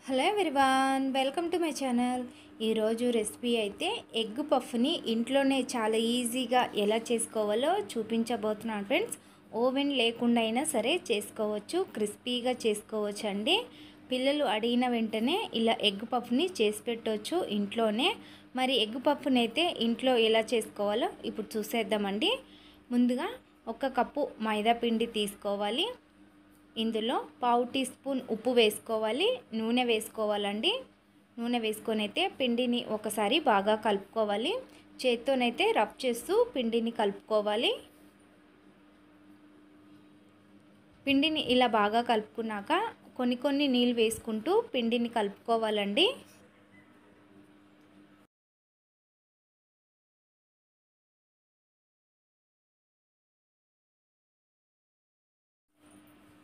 Hello everyone, welcome to my channel. ఈరోజు recipe అయితే egg పఫ్ని ఇంట్లోనే చాలా ఈజీగా ఎలా చేసుకోవాలో చూపించబోతున్నాను ఫ్రెండ్స్. ఓవెన్ లేకుండా అయినా సరే చేసుకోవచ్చు, క్రిస్పీగా చేసుకోవచ్చు అండి. పిల్లలు అడిగిన వెంటనే ఇలా ఎగ్ పఫ్ని చేసి పెట్టవచ్చు ఇంట్లోనే. మరి ఎగ్ పఫ్ని అయితే ఇంట్లో ఎలా చేసుకోవాలో ఇప్పుడు చూసేద్దామండి. ముందుగా 1 కప్పు మైదా పిండి తీసుకోవాలి. ఇందులో పావు టీ స్పూన్ ఉప్పు వేసుకోవాలి, నూనె వేసుకోవాలండి. నూనె వేసుకొని అయితే పిండిని ఒకసారి బాగా కలుపుకోవాలి. చేత్తోనైతే రబ్ చేస్తూ పిండిని కలుపుకోవాలి. పిండిని ఇలా బాగా కలుపుకున్నాక కొన్ని నీళ్ళు వేసుకుంటూ పిండిని కలుపుకోవాలండి.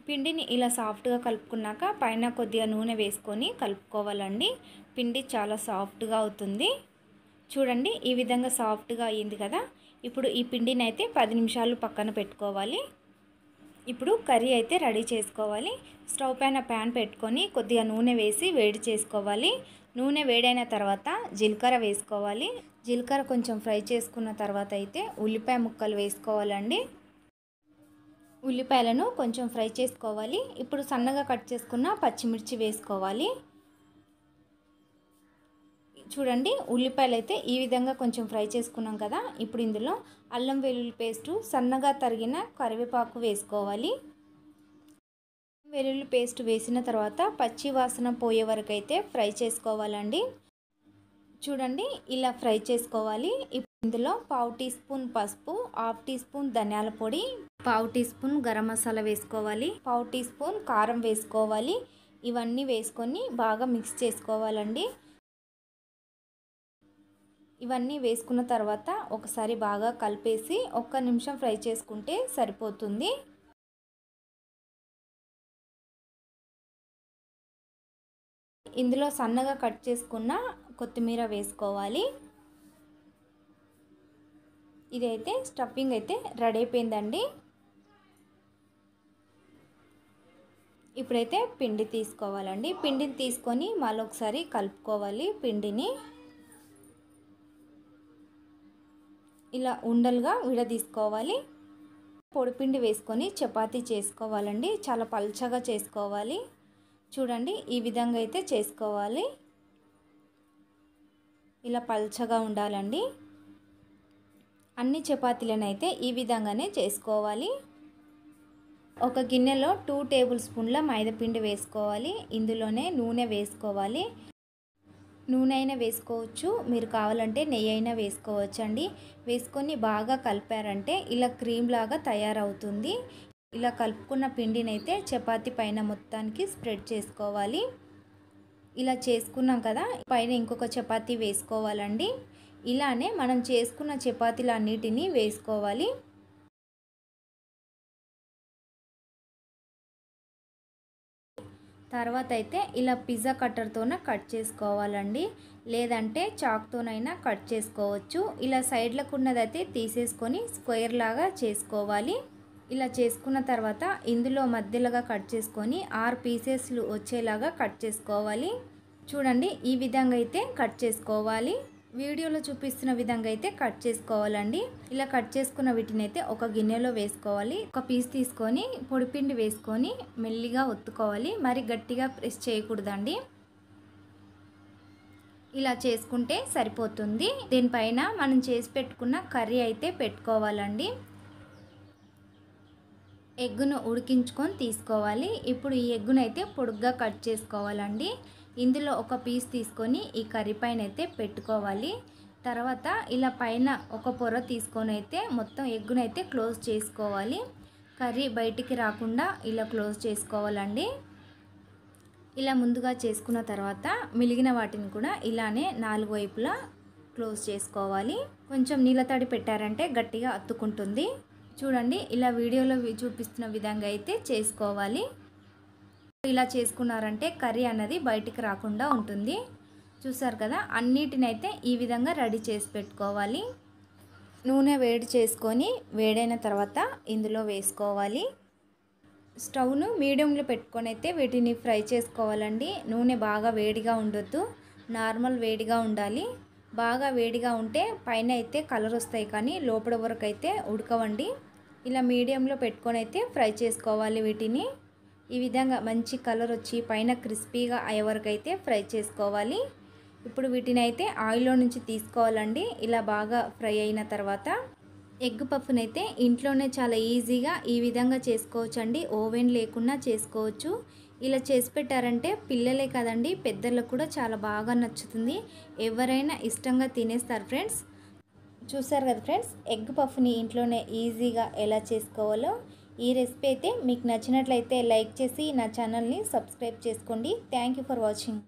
పిండిని ఇలా సాఫ్ట్గా కలుపుకున్నాక పైన కొద్దిగా నూనె వేసుకొని కలుపుకోవాలండి. పిండి చాలా సాఫ్ట్గా అవుతుంది. చూడండి, ఈ విధంగా సాఫ్ట్గా అయ్యింది కదా. ఇప్పుడు ఈ పిండిని అయితే 10 నిమిషాలు పక్కన పెట్టుకోవాలి. ఇప్పుడు కర్రీ అయితే రెడీ చేసుకోవాలి. స్టవ్ పైన ప్యాన్ పెట్టుకొని కొద్దిగా నూనె వేసి వేడి చేసుకోవాలి. నూనె వేడైన తర్వాత జీలకర్ర వేసుకోవాలి. జీలకర్ర కొంచెం ఫ్రై చేసుకున్న తర్వాత అయితే ఉల్లిపాయ ముక్కలు వేసుకోవాలండి. ఉల్లిపాయలను కొంచెం ఫ్రై చేసుకోవాలి. ఇప్పుడు సన్నగా కట్ చేసుకున్న పచ్చిమిర్చి వేసుకోవాలి. చూడండి, ఉల్లిపాయలు అయితే ఈ విధంగా కొంచెం ఫ్రై చేసుకున్నాం కదా. ఇప్పుడు ఇందులో అల్లం వెల్లుల్లి పేస్టు, సన్నగా తరిగిన కరివేపాకు వేసుకోవాలి. వెల్లుల్లి పేస్ట్ వేసిన తర్వాత పచ్చి వాసన పోయే వరకు అయితే ఫ్రై చేసుకోవాలండి. చూడండి, ఇలా ఫ్రై చేసుకోవాలి. ఇందులో పావు టీ స్పూన్ పసుపు, హాఫ్ టీ స్పూన్ ధనియాల పొడి, పావు టీ స్పూన్ గరం మసాలా వేసుకోవాలి, పావు టీ స్పూన్ కారం వేసుకోవాలి. ఇవన్నీ వేసుకొని బాగా మిక్స్ చేసుకోవాలండి. ఇవన్నీ వేసుకున్న తర్వాత ఒకసారి బాగా కలిపేసి 1 నిమిషం ఫ్రై చేసుకుంటే సరిపోతుంది. ఇందులో సన్నగా కట్ చేసుకున్న కొత్తిమీర వేసుకోవాలి. ఇదైతే స్టఫింగ్ అయితే రెడీ అయిపోయిందండి. ఇప్పుడైతే పిండి తీసుకోవాలండి. పిండిని తీసుకొని మళ్ళీ ఒకసారి కలుపుకోవాలి. పిండిని ఇలా ఉండలుగా విడదీసుకోవాలి. పొడిపిండి వేసుకొని చపాతీ చేసుకోవాలండి. చాలా పల్చగా చేసుకోవాలి. చూడండి, ఈ విధంగా అయితే చేసుకోవాలి. ఇలా పల్చగా ఉండాలండి. అన్ని చపాతీలను అయితే ఈ విధంగానే చేసుకోవాలి. ఒక గిన్నెలో 2 టేబుల్ స్పూన్ల మైదాపిండి వేసుకోవాలి. ఇందులోనే నూనె వేసుకోవాలి. నూనె అయినా వేసుకోవచ్చు, మీరు కావాలంటే నెయ్యి అయినా వేసుకోవచ్చండి. వేసుకొని బాగా కలిపారంటే ఇలా క్రీమ్ లాగా తయారవుతుంది. ఇలా కలుపుకున్న పిండిని అయితే చపాతీ పైన మొత్తానికి స్ప్రెడ్ చేసుకోవాలి. ఇలా చేసుకున్నాం కదా, పైన ఇంకొక చపాతీ వేసుకోవాలండి. ఇలానే మనం చేసుకున్న చపాతీలు అన్నిటినీ వేసుకోవాలి. తర్వాత అయితే ఇలా పిజ్జా కట్టర్తోనే కట్ చేసుకోవాలండి, లేదంటే చాక్తోనైనా కట్ చేసుకోవచ్చు. ఇలా సైడ్లకు ఉన్నదైతే తీసేసుకొని స్క్వేర్ లాగా చేసుకోవాలి. ఇలా చేసుకున్న తర్వాత ఇందులో మధ్యలోగా కట్ చేసుకొని 6 పీసెస్లు వచ్చేలాగా కట్ చేసుకోవాలి. చూడండి, ఈ విధంగా అయితే కట్ చేసుకోవాలి. వీడియోలో చూపిస్తున్న విధంగా అయితే కట్ చేసుకోవాలండి. ఇలా కట్ చేసుకున్న వీటిని అయితే ఒక గిన్నెలో వేసుకోవాలి. ఒక పీస్ తీసుకొని పొడిపిండి వేసుకొని మెల్లిగా ఒత్తుకోవాలి. మరి గట్టిగా ప్రెస్ చేయకూడదండి. ఇలా చేసుకుంటే సరిపోతుంది. దీనిపైన మనం చేసి పెట్టుకున్న కర్రీ అయితే పెట్టుకోవాలండి. ఎగ్గును ఉడికించుకొని తీసుకోవాలి. ఇప్పుడు ఈ ఎగ్గును అయితే పొడుగ్గా కట్ చేసుకోవాలండి. ఇందులో ఒక పీస్ తీసుకొని ఈ కర్రీ పైన అయితే పెట్టుకోవాలి. తర్వాత ఇలా పైన ఒక పొర తీసుకొని అయితే మొత్తం ఎగ్గునైతే క్లోజ్ చేసుకోవాలి. కర్రీ బయటికి రాకుండా ఇలా క్లోజ్ చేసుకోవాలండి. ఇలా ముందుగా చేసుకున్న తర్వాత మిగిలిన వాటిని కూడా ఇలానే 4 వైపులా క్లోజ్ చేసుకోవాలి. కొంచెం నీళ్ళ తడి పెట్టారంటే గట్టిగా అతుక్కుంటుంది. చూడండి, ఇలా వీడియోలో చూపిస్తున్న విధంగా అయితే చేసుకోవాలి. ఇలా చేసుకున్నారంటే కర్రీ అన్నది బయటికి రాకుండా ఉంటుంది. చూసారు కదా, అన్నిటినైతే ఈ విధంగా రెడీ చేసి పెట్టుకోవాలి. నూనె వేడి చేసుకొని వేడైన తర్వాత ఇందులో వేసుకోవాలి. స్టవ్ను మీడియంలో పెట్టుకొని అయితే వీటిని ఫ్రై చేసుకోవాలండి. నూనె బాగా వేడిగా ఉండొద్దు, నార్మల్ వేడిగా ఉండాలి. బాగా వేడిగా ఉంటే పైన అయితే కలర్ వస్తాయి కానీ లోపల వరకు అయితే ఉడకవండి. ఇలా మీడియంలో పెట్టుకొని అయితే ఫ్రై చేసుకోవాలి వీటిని. ఈ విధంగా మంచి కలర్ వచ్చి పైన క్రిస్పీగా అయ్యే వరకు అయితే ఫ్రై చేసుకోవాలి. ఇప్పుడు వీటిని అయితే ఆయిల్లో నుంచి తీసుకోవాలండి. ఇలా బాగా ఫ్రై అయిన తర్వాత ఎగ్ పఫ్నైతే ఇంట్లోనే చాలా ఈజీగా ఈ విధంగా చేసుకోవచ్చండి. ఓవెన్ లేకుండా చేసుకోవచ్చు. ఇలా చేసి పెట్టారంటే పిల్లలే కదండి, పెద్దలకు కూడా చాలా బాగా నచ్చుతుంది. ఎవరైనా ఇష్టంగా తినేస్తారు ఫ్రెండ్స్. చూసారు కదా ఫ్రెండ్స్, ఎగ్ పఫ్ని ఇంట్లోనే ఈజీగా ఎలా చేసుకోవాలో. ఈ రెసిపీ అయితే మీకు నచ్చినట్లయితే లైక్ చేసి నా ఛానల్ని సబ్స్క్రైబ్ చేసుకోండి. Thank you for watching.